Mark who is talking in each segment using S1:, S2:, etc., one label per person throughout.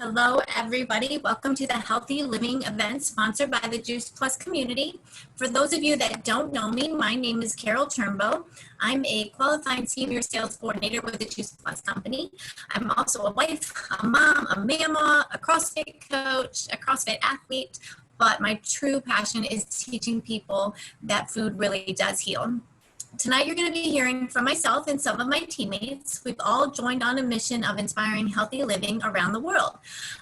S1: Hello, everybody. Welcome to the Healthy Living event sponsored by the Juice Plus community. For those of you that don't know me, my name is Carole Turnbo. I'm a qualified senior sales coordinator with the Juice Plus company. I'm also a wife, a mom, a mama, a CrossFit coach, a CrossFit athlete, but my true passion is teaching people that food really does heal. Tonight, you're going to be hearing from myself and some of my teammates. We've all joined on a mission of inspiring healthy living around the world.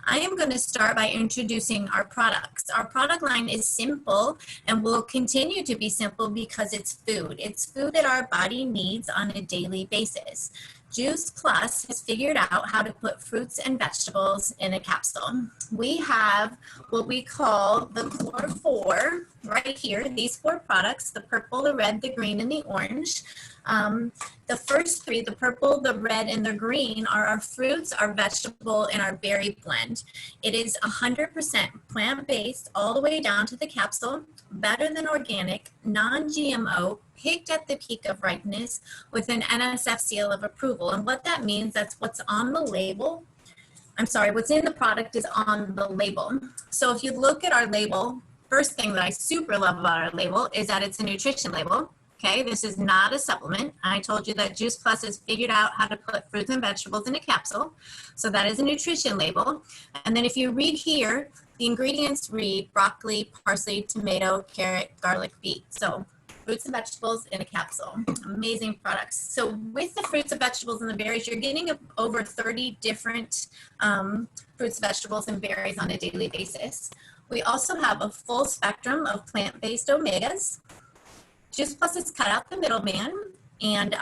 S1: I am going to start by introducing our products. Our product line is simple and will continue to be simple because it's food. It's food that our body needs on a daily basis. Juice Plus has figured out how to put fruits and vegetables in a capsule. We have what we call the core four right here, these four products, the purple, the red, the green, and the orange. The first three, the purple, the red, and the green, are our fruits, our vegetable, and our berry blend. It is 100% plant-based all the way down to the capsule, better than organic, non-GMO, picked at the peak of ripeness with an NSF seal of approval. And what that means, that's what's on the label. What's in the product is on the label. So if you look at our label, first thing that I super love about our label is that it's a nutrition label. Okay, this is not a supplement. I told you that Juice Plus has figured out how to put fruits and vegetables in a capsule. So that is a nutrition label. And then if you read here, the ingredients read broccoli, parsley, tomato, carrot, garlic, beet. So fruits and vegetables in a capsule. Amazing products. So with the fruits and vegetables and the berries, you're getting over 30 different fruits, vegetables, and berries on a daily basis. We also have a full spectrum of plant-based omegas. Juice Plus has cut out the middleman and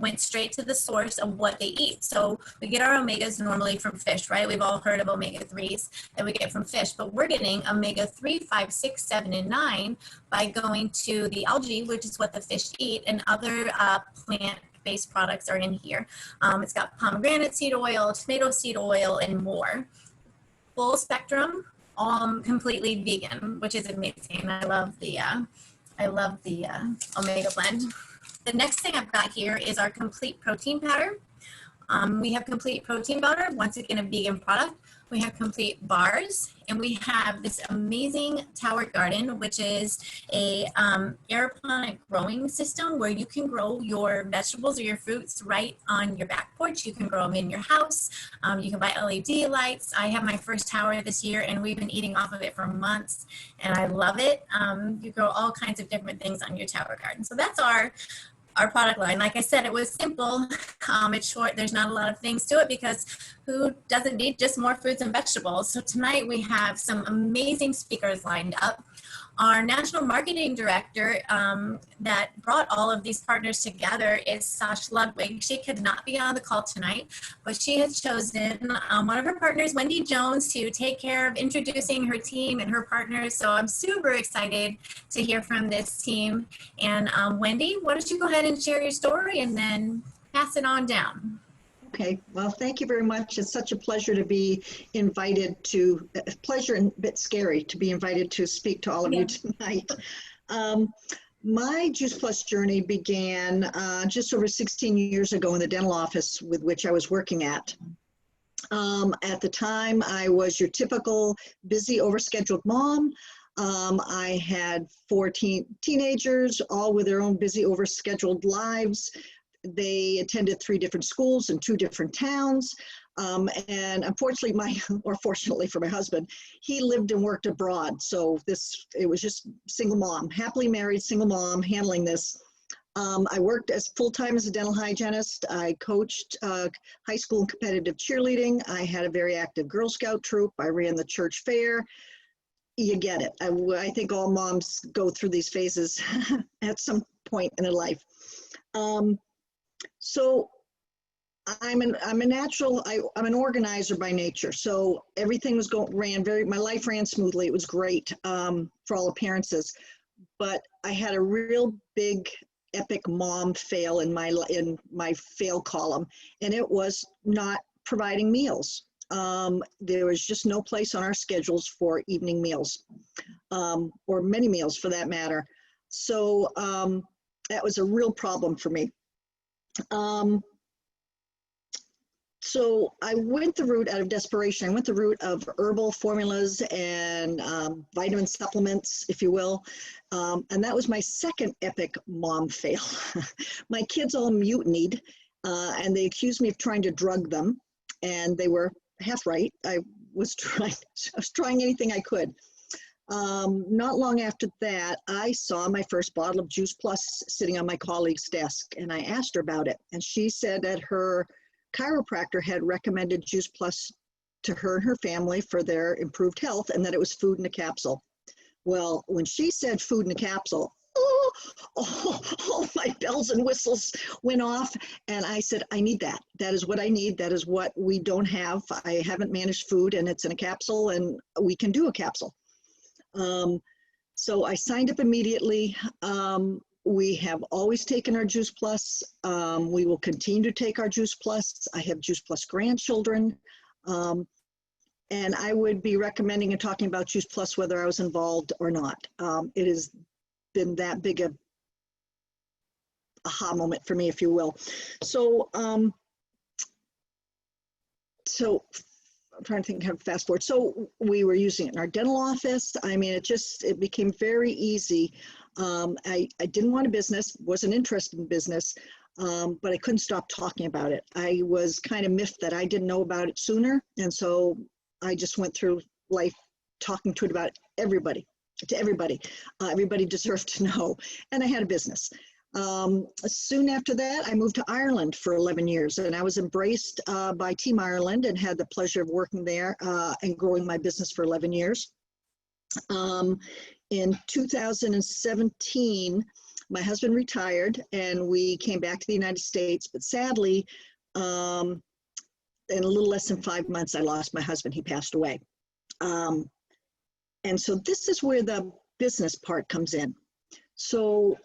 S1: went straight to the source of what they eat. So we get our omegas normally from fish, right? We've all heard of omega-3s that we get from fish, but we're getting omega-3, 5, 6, 7, and 9 by going to the algae, which is what the fish eat, and other plant-based products are in here. It's got pomegranate seed oil, tomato seed oil, and more. Full spectrum, completely vegan, which is amazing. I love the omega blend. The next thing I've got here is our complete protein powder. We have complete protein powder, once again a vegan product. We have complete bars, and we have this amazing tower garden, which is a aeroponic growing system where you can grow your vegetables or your fruits right on your back porch. You can grow them in your house. You can buy LED lights. I have my first tower this year, and we've been eating off of it for months, and I love it. You grow all kinds of different things on your tower garden. So that's our product line. Like I said, it was simple. It's short. There's not a lot of things to it because who doesn't need just more fruits and vegetables? So tonight we have some amazing speakers lined up. Our national marketing director that brought all of these partners together is Sash Ludwig. She could not be on the call tonight, but she has chosen one of her partners, Wendy Jones, to take care of introducing her team and her partners. So I'm super excited to hear from this team. And Wendy, why don't you go ahead and share your story and then pass it on down.
S2: Okay, well, thank you very much. It's such a pleasure to be invited to, pleasure and a bit scary to be invited to speak to all of you tonight. My Juice Plus journey began just over 16 years ago in the dental office with which I was working at. At the time, I was your typical busy, overscheduled mom. I had 4 teenagers, all with their own busy, overscheduled lives. They attended 3 different schools in 2 different towns. And unfortunately, or fortunately for my husband, he lived and worked abroad. So it was just single mom, happily married, single mom handling this. I worked as full-time as a dental hygienist. I coached high school and competitive cheerleading. I had a very active Girl Scout troop. I ran the church fair. You get it. I think all moms go through these phases at some point in their life. So I'm an organizer by nature. So everything was my life ran smoothly. It was great for all appearances, but I had a real big epic mom fail in my fail column, and it was not providing meals. There was just no place on our schedules for evening meals, or many meals for that matter. So that was a real problem for me. So I went the route out of desperation. I went the route of herbal formulas and vitamin supplements, if you will. And that was my second epic mom fail. My kids all mutinied and they accused me of trying to drug them. And they were half right. I was trying anything I could. Not long after that, I saw my first bottle of Juice Plus sitting on my colleague's desk, and I asked her about it. And she said that her chiropractor had recommended Juice Plus to her and her family for their improved health, and that it was food in a capsule. Well, when she said food in a capsule, oh, my bells and whistles went off, and I said, I need that. That is what I need. That is what we don't have. I haven't managed food, and it's in a capsule, and we can do a capsule. So I signed up immediately. We have always taken our Juice Plus. We will continue to take our Juice Plus. I have Juice Plus grandchildren. And I would be recommending and talking about Juice Plus whether I was involved or not. It has been that big a aha moment for me, if you will. So, I'm trying to think how to fast forward. So we were using it in our dental office. I mean, it became very easy. I didn't want a business, wasn't interested in business, but I couldn't stop talking about it. I was kind of miffed that I didn't know about it sooner. And so I just went through life talking to it about everybody, to everybody. Everybody deserved to know. And I had a business. Soon after that, I moved to Ireland for 11 years, and I was embraced by Team Ireland and had the pleasure of working there and growing my business for 11 years. In 2017, my husband retired and we came back to the United States, but sadly, in a little less than 5 months, I lost my husband. He passed away. And so this is where the business part comes in. So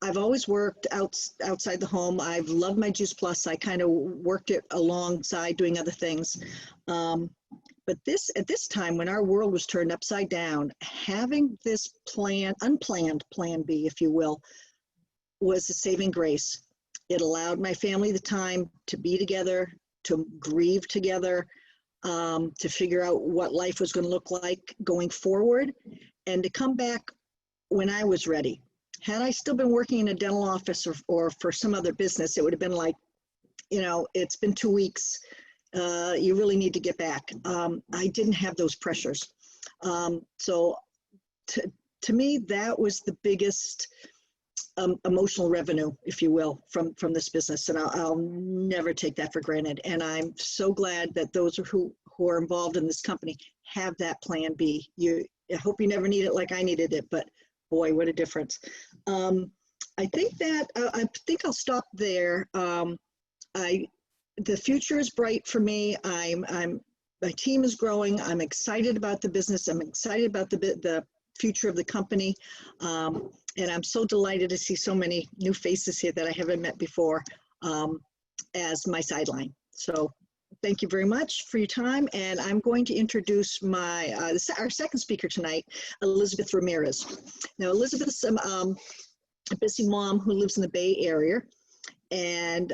S2: I've always worked outside the home. I've loved my Juice Plus. I kind of worked it alongside doing other things. But at this time, when our world was turned upside down, having this unplanned plan B, if you will, was a saving grace. It allowed my family the time to be together, to grieve together, to figure out what life was going to look like going forward, and to come back when I was ready. Had I still been working in a dental office or for some other business, it would have been like, it's been 2 weeks. You really need to get back. I didn't have those pressures. So to me, that was the biggest emotional revenue, if you will, from this business. And I'll never take that for granted. And I'm so glad that those who are involved in this company have that plan B. I hope you never need it like I needed it, but boy, what a difference. I think I'll stop there. The future is bright for me. My team is growing. I'm excited about the business. I'm excited about the future of the company. And I'm so delighted to see so many new faces here that I haven't met before as my sideline. So thank you very much for your time. And I'm going to introduce our second speaker tonight, Elizabeth Ramirez. Now, Elizabeth's a busy mom who lives in the Bay Area. And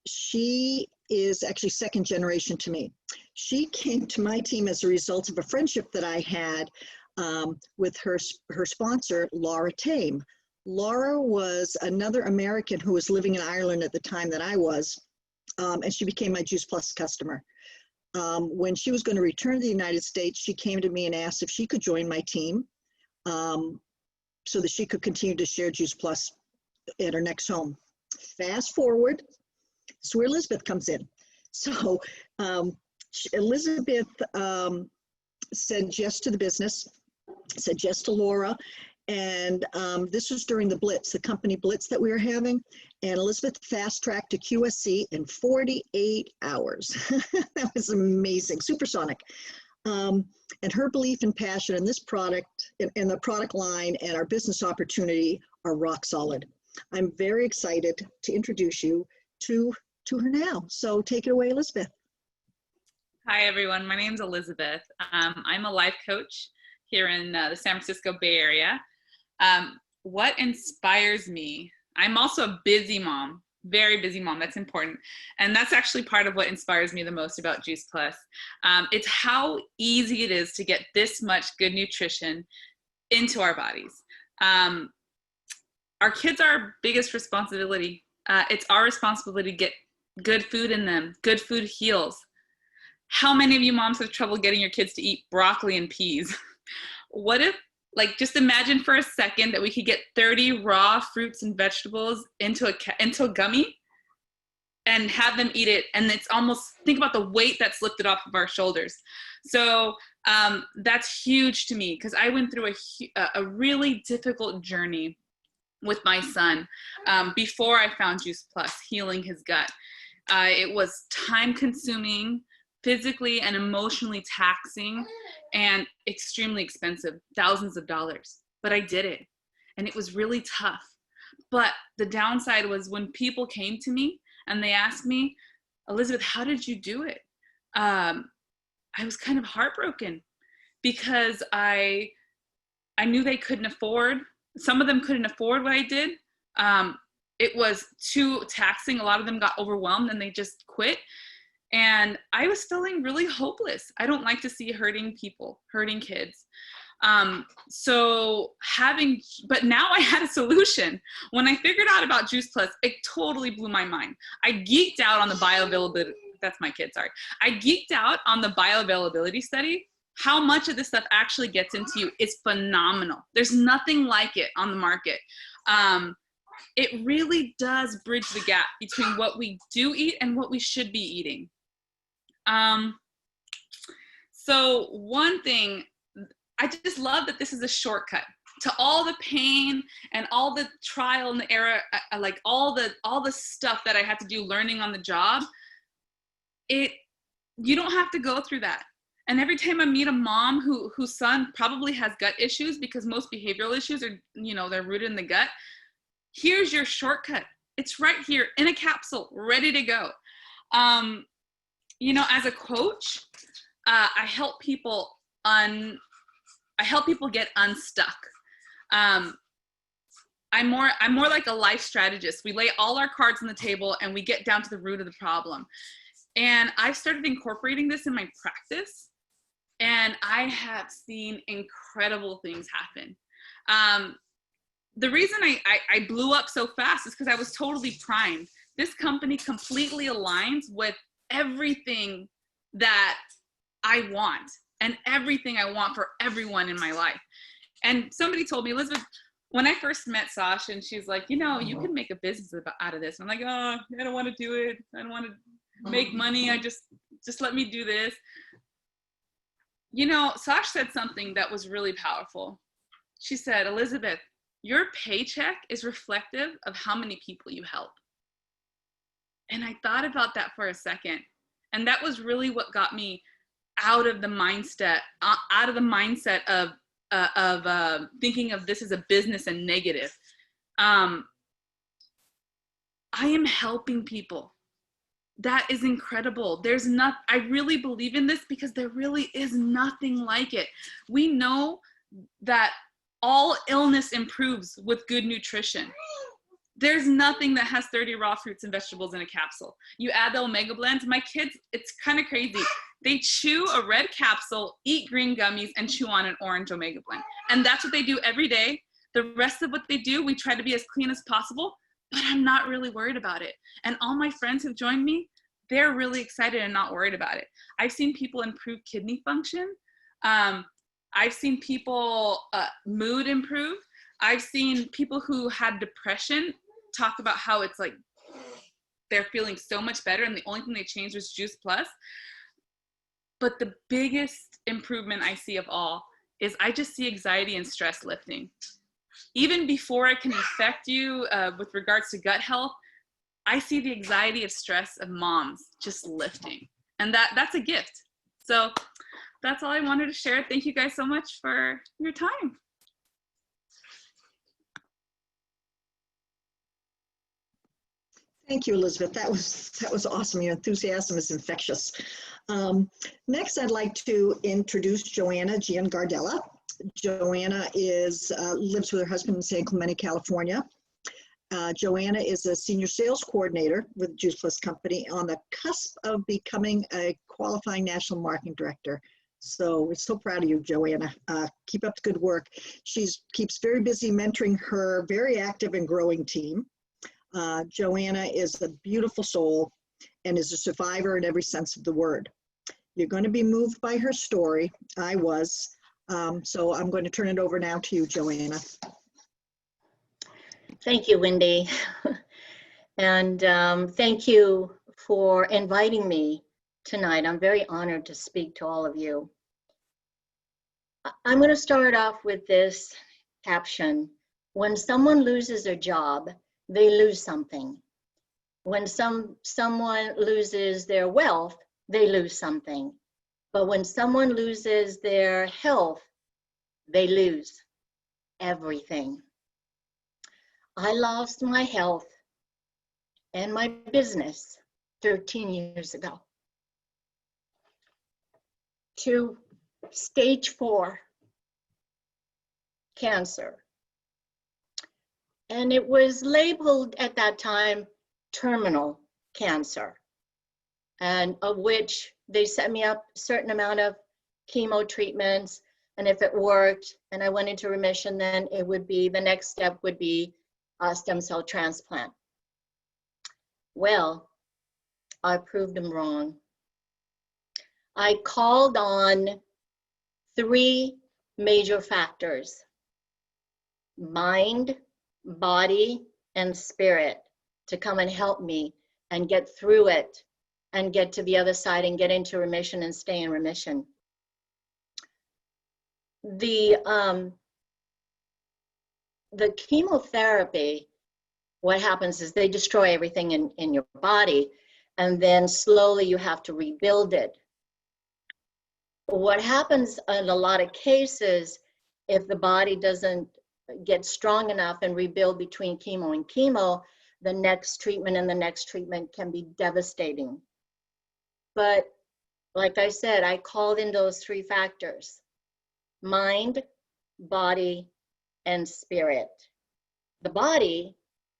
S2: she is actually second generation to me. She came to my team as a result of a friendship that I had with her sponsor, Laura Tame. Laura was another American who was living in Ireland at the time that I was, and she became my Juice Plus customer. When she was going to return to the United States, she came to me and asked if she could join my team so that she could continue to share Juice Plus at her next home. Fast forward, that's where Elizabeth comes in. So Elizabeth said yes to the business, said yes to Laura, and this was during the Blitz, the company Blitz that we were having, and Elizabeth fast-tracked to QSC in 48 hours. That was amazing, supersonic. And her belief and passion in this product, in the product line and our business opportunity are rock solid. I'm very excited to introduce you to her now. So take it away, Elizabeth.
S3: Hi, everyone. My name's Elizabeth. I'm a life coach here in the San Francisco Bay Area. What inspires me? I'm also a busy mom. very busy mom. That's important. And that's actually part of what inspires me the most about Juice Plus. It's how easy it is to get this much good nutrition into our bodies. Our kids are our biggest responsibility. It's our responsibility to get good food in them. Good food heals. How many of you moms have trouble getting your kids to eat broccoli and peas? What if, like, just imagine for a second that we could get 30 raw fruits and vegetables into a gummy and have them eat it. And it's almost, think about the weight that's lifted off of our shoulders. So that's huge to me, because I went through a really difficult journey with my son before I found Juice Plus, healing his gut. It was time consuming, physically and emotionally taxing, and extremely expensive, thousands of dollars. But I did it, and it was really tough. But the downside was when people came to me and they asked me, Elizabeth, how did you do it? I was kind of heartbroken, because I knew they couldn't afford, some of them couldn't afford what I did. It was too taxing. A lot of them got overwhelmed and they just quit. And I was feeling really hopeless. I don't like to see hurting people, hurting kids. But now I had a solution. When I figured out about Juice Plus, it totally blew my mind. I geeked out on the bioavailability. That's my kid, sorry. I geeked out on the bioavailability study. How much of this stuff actually gets into you is phenomenal. There's nothing like it on the market. It really does bridge the gap between what we do eat and what we should be eating. So one thing, I just love that this is a shortcut to all the pain and all the trial and the error, like all the stuff that I had to do learning on the job. You don't have to go through that. And every time I meet a mom whose son probably has gut issues, because most behavioral issues are, they're rooted in the gut. Here's your shortcut. It's right here in a capsule, ready to go. As a coach, I help people get unstuck. I'm more like a life strategist. We lay all our cards on the table and we get down to the root of the problem. And I've started incorporating this in my practice, and I have seen incredible things happen. The reason I blew up so fast is because I was totally primed. This company completely aligns with everything that I want and everything I want for everyone in my life. And somebody told me, Elizabeth, when I first met Sash, and she's like, you can make a business out of this. And I'm like, oh, I don't want to do it. I don't want to make money. I just let me do this. Sash said something that was really powerful. She said, Elizabeth, your paycheck is reflective of how many people you help. And I thought about that for a second. And that was really what got me out of the mindset of thinking of this as a business and negative. I am helping people. That is incredible. I really believe in this because there really is nothing like it. We know that all illness improves with good nutrition. There's nothing that has 30 raw fruits and vegetables in a capsule. You add the omega blends. My kids, it's kind of crazy. They chew a red capsule, eat green gummies, and chew on an orange omega blend. And that's what they do every day. The rest of what they do, we try to be as clean as possible, but I'm not really worried about it. And all my friends who've joined me, they're really excited and not worried about it. I've seen people improve kidney function. I've seen people mood improve. I've seen people who had depression talk about how it's like they're feeling so much better, and the only thing they changed was Juice Plus. But the biggest improvement I see of all is I just see anxiety and stress lifting. Even before it can affect you with regards to gut health, I see the anxiety of stress of moms just lifting. And that's a gift. So that's all I wanted to share. Thank you guys so much for your time.
S2: Thank you, Elizabeth. That was awesome. Your enthusiasm is infectious. Next, I'd like to introduce Joanna Giangardella. Joanna lives with her husband in San Clemente, California. Joanna is a senior sales coordinator with Juice Plus Company on the cusp of becoming a qualifying national marketing director. So we're so proud of you, Joanna. Keep up the good work. She keeps very busy mentoring her very active and growing team. Joanna is a beautiful soul and is a survivor in every sense of the word. You're going to be moved by her story. I was. So I'm going to turn it over now to you, Joanna.
S4: Thank you, Wendy. And thank you for inviting me tonight. I'm very honored to speak to all of you. I'm going to start off with this caption. When someone loses their job, they lose something. When someone loses their wealth, they lose something. But when someone loses their health, they lose everything. I lost my health and my business 13 years ago to stage 4 cancer. And it was labeled at that time terminal cancer, and of which they set me up a certain amount of chemo treatments. And if it worked and I went into remission, then it would be, the next step would be a stem cell transplant. Well, I proved them wrong. I called on 3 major factors: mind, body, and spirit, to come and help me and get through it and get to the other side and get into remission and stay in remission. The chemotherapy, what happens is they destroy everything in your body, and then slowly you have to rebuild it. What happens in a lot of cases, if the body doesn't get strong enough and rebuild between chemo and chemo, the next treatment and the next treatment can be devastating. But like I said, I called in those 3 factors: mind, body, and spirit. The body,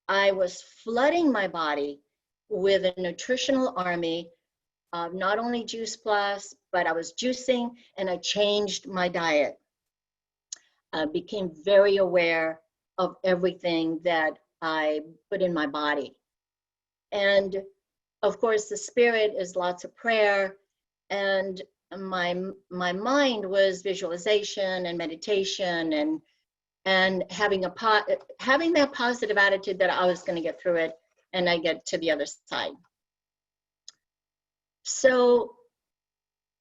S4: I was flooding my body with a nutritional army of not only Juice Plus, but I was juicing, and I changed my diet. I became very aware of everything that I put in my body. And of course, the spirit is lots of prayer, and my mind was visualization and meditation, and having that positive attitude that I was going to get through it and I get to the other side. So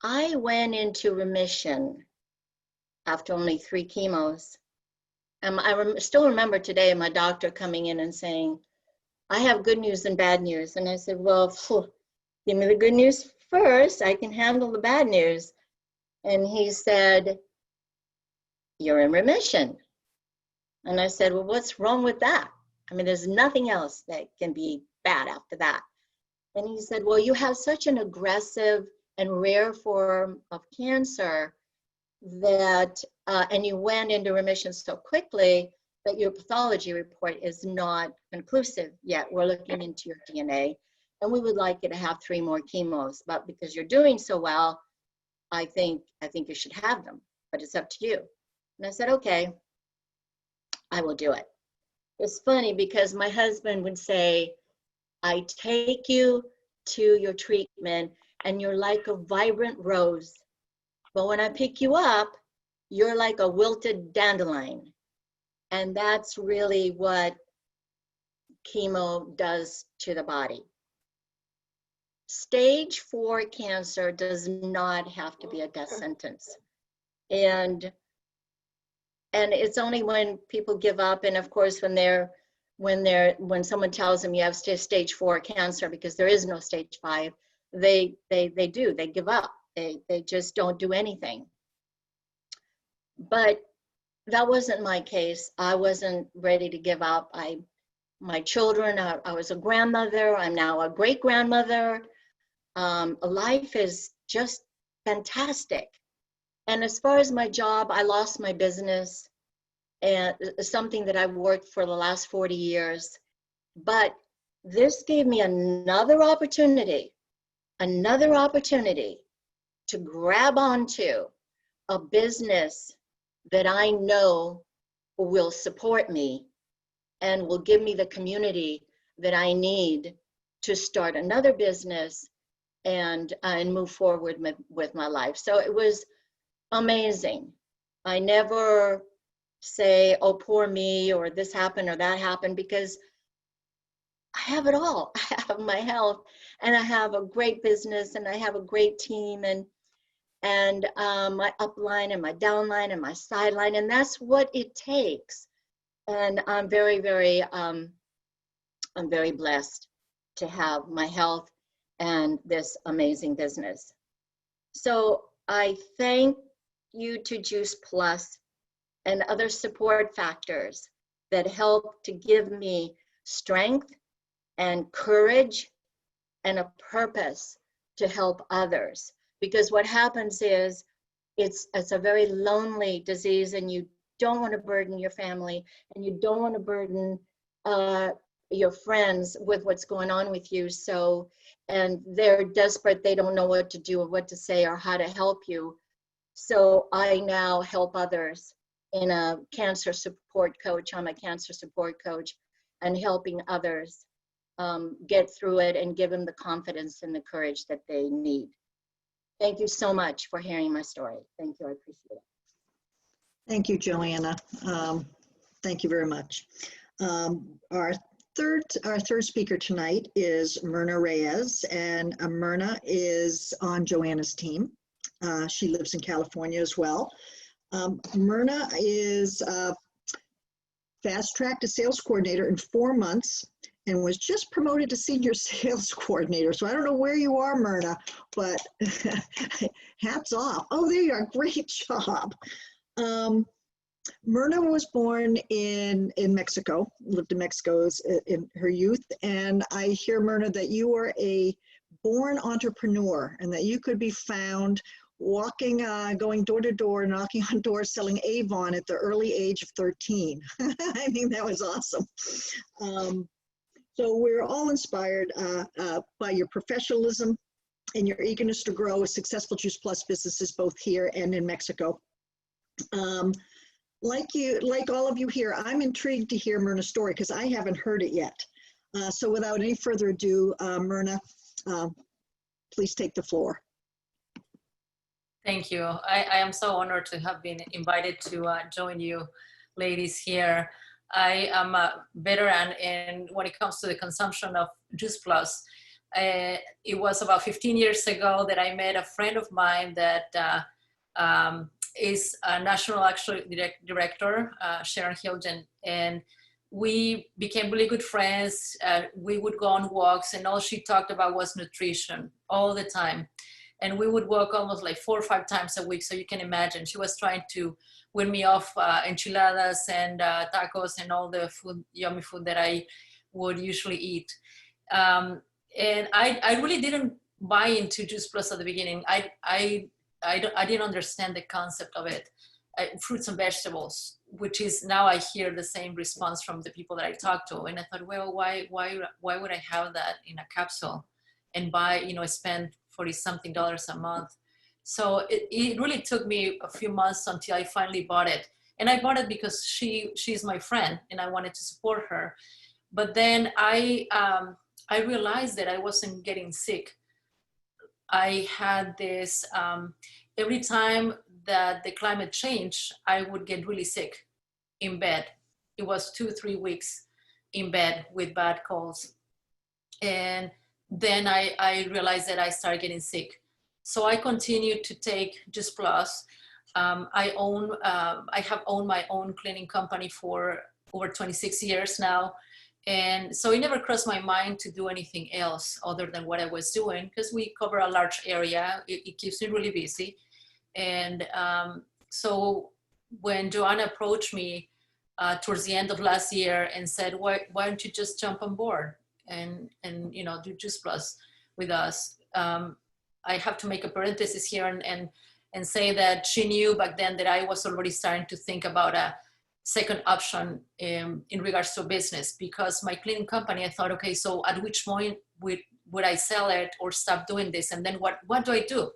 S4: I went into remission after only 3 chemos. And I still remember today my doctor coming in and saying, "I have good news and bad news." And I said, "Well, give me the good news first. I can handle the bad news." And he said, "You're in remission." And I said, "Well, what's wrong with that? I mean, there's nothing else that can be bad after that." And he said, "Well, you have such an aggressive and rare form of cancer that, and you went into remission so quickly that your pathology report is not conclusive yet. We're looking into your DNA, and we would like you to have 3 more chemos. But because you're doing so well, I think you should have them, but it's up to you." And I said, "Okay, I will do it." It's funny because my husband would say, "I take you to your treatment and you're like a vibrant rose. But when I pick you up, you're like a wilted dandelion." And that's really what chemo does to the body. Stage 4 cancer does not have to be a death sentence. And it's only when people give up, and of course when someone tells them you have stage 4 cancer, because there is no stage 5, they give up. They just don't do anything. But that wasn't my case. I wasn't ready to give up. My children, I was a grandmother. I'm now a great grandmother. Life is just fantastic. And as far as my job, I lost my business, and something that I've worked for the last 40 years. But this gave me another opportunity to grab onto a business that I know will support me and will give me the community that I need to start another business and move forward with my life. So it was amazing. I never say, oh, poor me, or this happened or that happened, because I have it all. I have my health, and I have a great business, and I have a great team, and my upline and my downline and my sideline, and that's what it takes. And I'm very, very, I'm very blessed to have my health and this amazing business. So I thank you to Juice Plus and other support factors that help to give me strength and courage and a purpose to help others. Because what happens is it's a very lonely disease, and you don't want to burden your family, and you don't want to burden your friends with what's going on with you. So, and they're desperate, they don't know what to do or what to say or how to help you. So I now help others in a cancer support coach. I'm a cancer support coach, and helping others get through it and give them the confidence and the courage that they need. Thank you so much for hearing my story. Thank you, I appreciate it.
S2: Thank you, Joanna. Thank you very much. Our third speaker tonight is Myrna Reyes, and Myrna is on Joanna's team. She lives in California as well. Myrna is fast-tracked to sales coordinator in 4 months and was just promoted to senior sales coordinator. So I don't know where you are, Myrna, but hats off. Oh, there you are. Great job. Myrna was born in Mexico, lived in Mexico in her youth. And I hear, Myrna, that you are a born entrepreneur and that you could be found walking, going door to door, knocking on doors, selling Avon at the early age of 13. I think that was awesome. So we're all inspired by your professionalism and your eagerness to grow a successful Juice Plus businesses both here and in Mexico. Like all of you here, I'm intrigued to hear Myrna's story because I haven't heard it yet. So without any further ado, Myrna, please take the floor.
S5: Thank you. I am so honored to have been invited to join you ladies here. I am a veteran when it comes to the consumption of Juice Plus. It was about 15 years ago that I met a friend of mine that is a national director, Sharon Hilden, and we became really good friends. We would go on walks, and all she talked about was nutrition all the time. And we would walk almost like 4 or 5 times a week. So you can imagine, she was trying to win me off enchiladas and tacos and all the food, yummy food that I would usually eat. And I really didn't buy into Juice Plus at the beginning. I didn't understand the concept of it. Fruits and vegetables, which is now I hear the same response from the people that I talk to. And I thought, well, why would I have that in a capsule and buy, spend $40-something a month? So it really took me a few months until I finally bought it. And I bought it because she's my friend and I wanted to support her. But then I realized that I wasn't getting sick. I had this, every time that the climate changed, I would get really sick in bed. It was 2-3 weeks in bed with bad colds. And then I realized that I started getting sick. So I continued to take Juice Plus. I have owned my own cleaning company for over 26 years now. And so it never crossed my mind to do anything else other than what I was doing, because we cover a large area. It keeps me really busy. And so when Joanna approached me towards the end of last year and said, why don't you just jump on board and do Juice Plus with us? I have to make a parenthesis here and say that she knew back then that I was already starting to think about a second option in regards to business, because my cleaning company, I thought, okay, so at which point would I sell it or stop doing this? And then what do I do?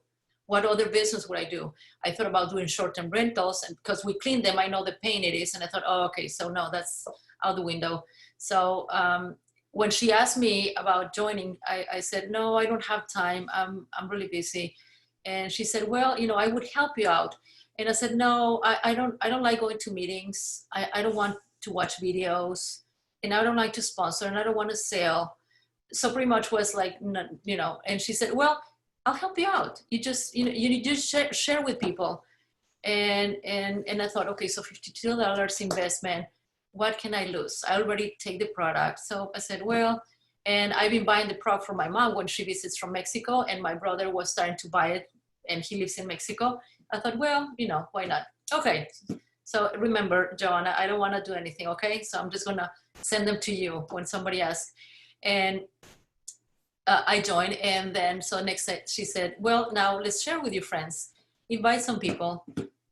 S5: What other business would I do? I thought about doing short-term rentals, and because we clean them, I know the pain it is. And I thought, oh, okay, so no, that's out the window. So when she asked me about joining, I said, no, I don't have time. I'm really busy. And she said, well, you know, I would help you out. And I said, no, I don't like going to meetings. I don't want to watch videos, and I don't like to sponsor, and I don't want to sell. So pretty much was like, you know, and she said, well, I'll help you out. You just, you know, you just share with people. And I thought, okay, so $52 investment, what can I lose? I already take the product. So I said, well, and I've been buying the product from my mom when she visits from Mexico, and my brother was starting to buy it, and he lives in Mexico. I thought, well, you know, why not? Okay. So remember, Joanna, I don't want to do anything. Okay. So I'm just going to send them to you when somebody asks. And I joined. And then, so next she said, well, now let's share with your friends, invite some people.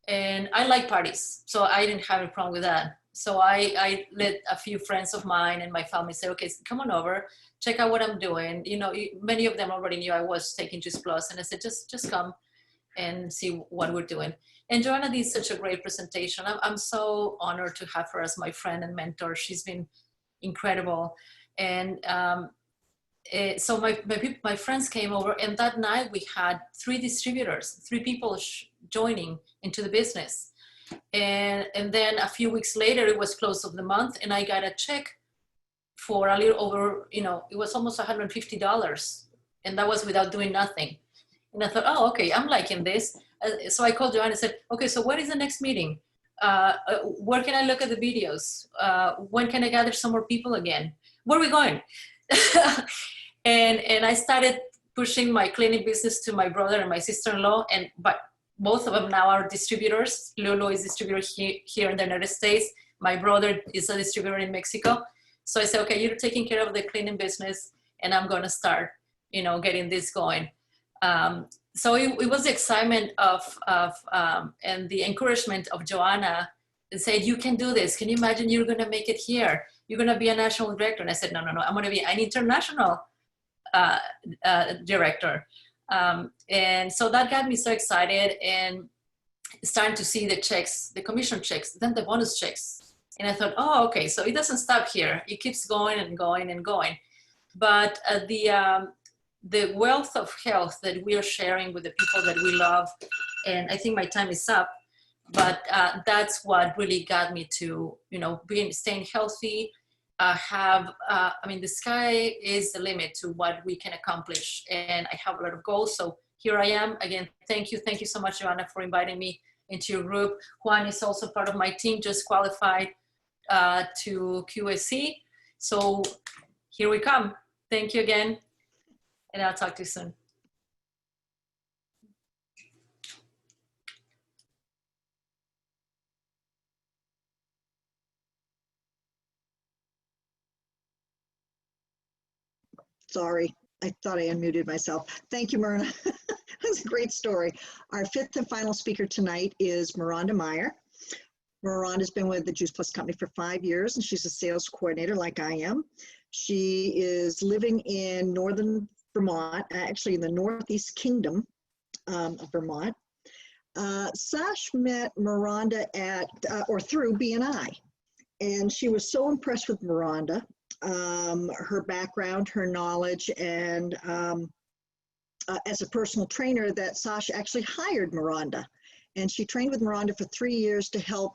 S5: And I like parties, so I didn't have a problem with that. So I let a few friends of mine and my family say, okay, come on over, check out what I'm doing. You know, many of them already knew I was taking Juice Plus, and I said, just come and see what we're doing. And Joanna did such a great presentation. I'm so honored to have her as my friend and mentor. She's been incredible. And so my friends came over, and that night we had 3 distributors, 3 people joining into the business. And then a few weeks later, it was close of the month, and I got a check for a little over, you know, it was almost $150, and that was without doing nothing. And I thought, oh, okay, I'm liking this. So I called Joanna and said, okay, so what is the next meeting? Where can I look at the videos? When can I gather some more people again? Where are we going? and I started pushing my cleaning business to my brother and my sister-in-law, but both of them now are distributors. Lolo is distributor here in the United States. My brother is a distributor in Mexico. So I said, okay, you're taking care of the cleaning business, and I'm going to start, you know, getting this going. So it was the excitement and the encouragement of Joanna, and said, you can do this. Can you imagine you're going to make it here? You're going to be a national director. And I said, no, I'm going to be an international director. And so that got me so excited, and starting to see the checks, the commission checks, then the bonus checks. And I thought, oh, okay, so it doesn't stop here. It keeps going and going and going. But the wealth of health that we are sharing with the people that we love, and I think my time is up, but that's what really got me to, you know, staying healthy, I mean, the sky is the limit to what we can accomplish, and I have a lot of goals. So here I am again. Thank you so much, Joanna, for inviting me into your group. Juan is also part of my team, just qualified to QSC. So here we come. Thank you again, and I'll talk to you soon.
S2: Sorry, I thought I unmuted myself. Thank you, Myrna. That's a great story. Our 5th and final speaker tonight is Mironda Meyer. Mironda's been with the Juice Plus Company for 5 years, and she's a sales coordinator like I am. She is living in northern Vermont, actually in the Northeast Kingdom of Vermont. Sash met Mironda through BNI, and she was so impressed with Mironda, her background, her knowledge, and as a personal trainer, that Sash actually hired Mironda. And she trained with Mironda for 3 years to help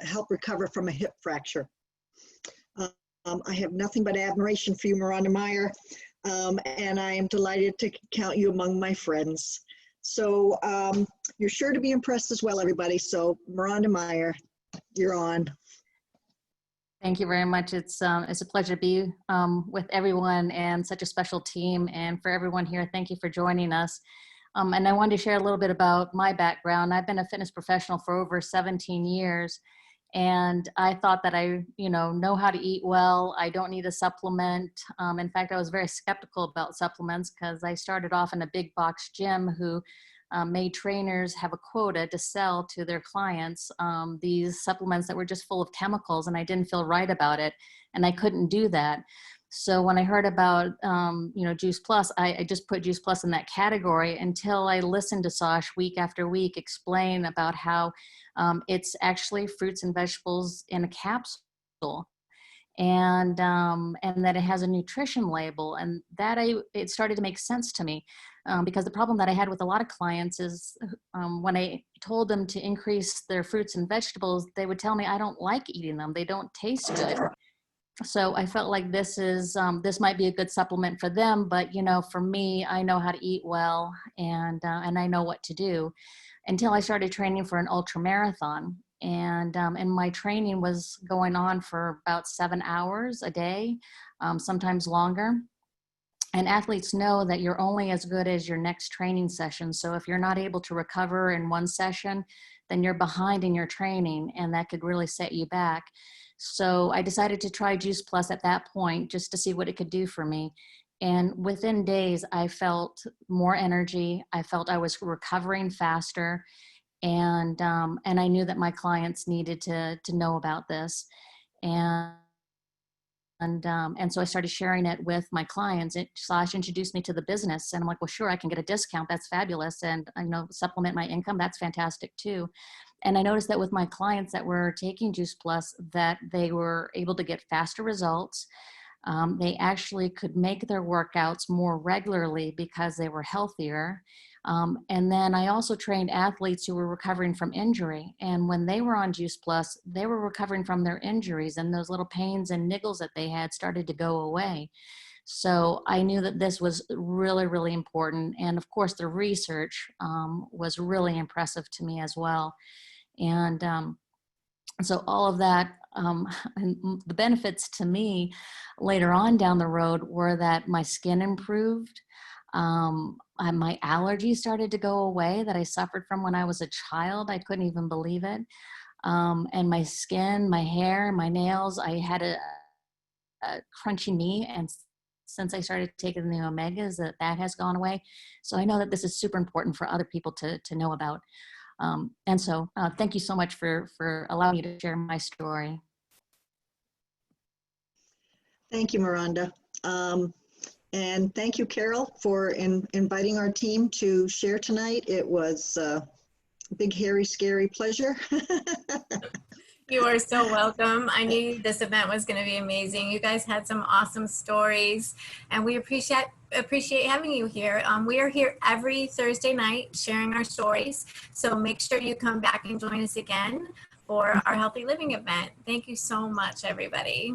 S2: help recover from a hip fracture. I have nothing but admiration for you, Mironda Meyer, and I am delighted to count you among my friends. So you're sure to be impressed as well, everybody. So Mironda Meyer, you're on.
S6: Thank you very much. It's a pleasure to be with everyone and such a special team. And for everyone here, thank you for joining us. And I wanted to share a little bit about my background. I've been a fitness professional for over 17 years. And I thought that I, know how to eat well. I don't need a supplement. In fact, I was very skeptical about supplements because I started off in a big box gym who made trainers have a quota to sell to their clients these supplements that were just full of chemicals, and I didn't feel right about it, and I couldn't do that. So when I heard about, Juice Plus, I just put Juice Plus in that category until I listened to Sash week after week explain about how it's actually fruits and vegetables in a capsule, and that it has a nutrition label, and that it started to make sense to me, because the problem that I had with a lot of clients is when I told them to increase their fruits and vegetables, they would tell me, I don't like eating them, they don't taste good. So I felt like this might be a good supplement for them, but for me, I know how to eat well, and I know what to do, until I started training for an ultra marathon. And my training was going on for about 7 hours a day, sometimes longer. And athletes know that you're only as good as your next training session. So if you're not able to recover in one session, then you're behind in your training, and that could really set you back. So I decided to try Juice Plus at that point, just to see what it could do for me. And within days, I felt more energy. I felt I was recovering faster. And I knew that my clients needed to know about this. And so I started sharing it with my clients. Sash introduced me to the business, and I'm like, well, sure, I can get a discount. That's fabulous. And supplement my income. That's fantastic too. And I noticed that with my clients that were taking Juice Plus, that they were able to get faster results. They actually could make their workouts more regularly because they were healthier. And then I also trained athletes who were recovering from injury. And when they were on Juice Plus, they were recovering from their injuries, and those little pains and niggles that they had started to go away. So I knew that this was really, really important. And of course, the research was really impressive to me as well. And so all of that, and the benefits to me later on down the road were that my skin improved. My allergies started to go away that I suffered from when I was a child. I couldn't even believe it. And my skin, my hair, my nails, I had a crunchy knee, and since I started taking the omegas, that has gone away. So I know that this is super important for other people to know about. And so thank you so much for allowing me to share my story.
S2: Thank you, Mironda. And thank you, Carole, for inviting our team to share tonight. It was a big, hairy, scary pleasure.
S1: You are so welcome. I knew this event was going to be amazing. You guys had some awesome stories, and we appreciate having you here. We are here every Thursday night sharing our stories. So make sure you come back and join us again for our Healthy Living event. Thank you so much, everybody.